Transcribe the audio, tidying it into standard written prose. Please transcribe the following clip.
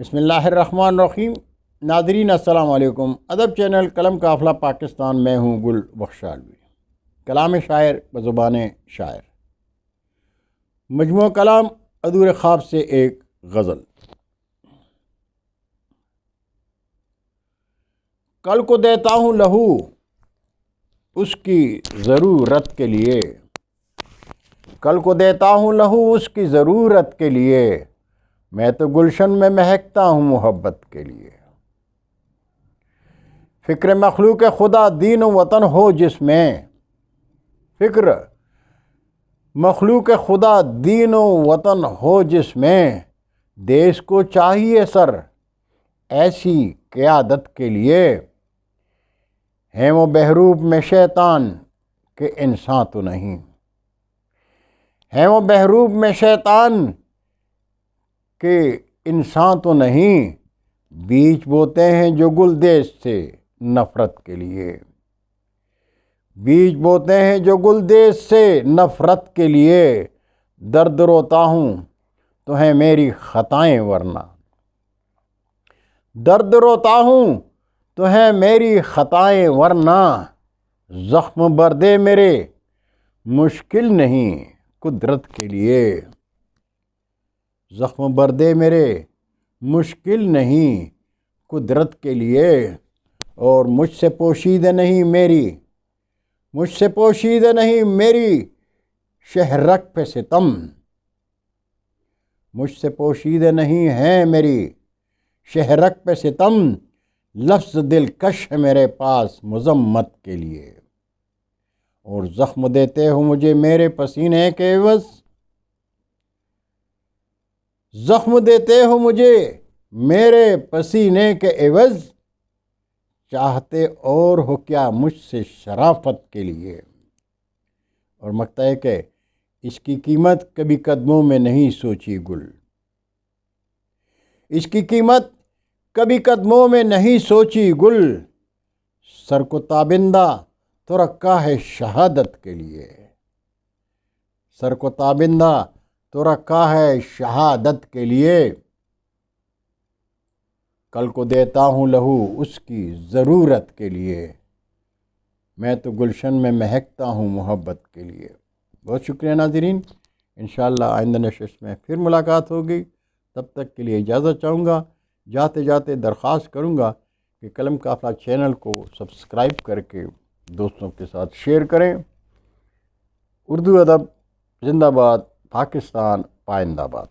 بسم اللہ الرحمن الرحیم۔ ناظرین السلام علیکم۔ ادب چینل قلم قافلہ پاکستان میں ہوں گل بخشالوی۔ کلام شاعر بزبان شاعر، مجموعہ کلام ادور خواب سے ایک غزل۔ کل کو دیتا ہوں لہو اس کی ضرورت کے لیے، کل کو دیتا ہوں لہو اس کی ضرورت کے لیے، میں تو گلشن میں مہکتا ہوں محبت کے لیے۔ فکر مخلوق خدا دین و وطن ہو جس میں، فکر مخلوق خدا دین و وطن ہو جس میں، دیس کو چاہیے سر ایسی قیادت کے لیے، ہیں وہ بحروب میں شیطان کہ انسان تو نہیں، ہیں وہ بحروب میں شیطان کہ انسان تو نہیں، بیج بوتے ہیں جو گلدیز سے نفرت کے لیے، بیج بوتے ہیں جو گلدیز سے نفرت کے لیے، درد روتا ہوں تو ہیں میری خطائیں ورنہ، درد روتا ہوں تو ہیں میری خطائیں ورنہ، زخم بردے میرے مشکل نہیں قدرت کے لیے، زخم بردے میرے مشکل نہیں قدرت کے لیے، اور مجھ سے پوشیدہ نہیں میری، مجھ سے پوشیدہ نہیں میری شہرک پہ ستم، مجھ سے پوشیدہ نہیں ہے میری شہرک پہ ستم، لفظ دلکش ہے میرے پاس مذمت کے لیے، اور زخم دیتے ہو مجھے میرے پسینے کے عوض، زخم دیتے ہو مجھے میرے پسینے کے عوض، چاہتے اور ہو کیا مجھ سے شرافت کے لیے، اور مقطع ہے کہ اس کی قیمت کبھی قدموں میں نہیں سوچی گل، اس کی قیمت کبھی قدموں میں نہیں سوچی گل، سر کو تابندہ تو رکھا ہے شہادت کے لیے، سر کو تابندہ تو رکھا ہے شہادت کے لیے، کل کو دیتا ہوں لہو اس کی ضرورت کے لیے، میں تو گلشن میں مہکتا ہوں محبت کے لیے۔ بہت شکریہ ناظرین، انشاءاللہ آئندہ نشست میں پھر ملاقات ہوگی، تب تک کے لیے اجازت چاہوں گا۔ جاتے جاتے درخواست کروں گا کہ قلم قافلہ چینل کو سبسکرائب کر کے دوستوں کے ساتھ شیئر کریں۔ اردو ادب زندہ باد، پاکستان پائندہ باد۔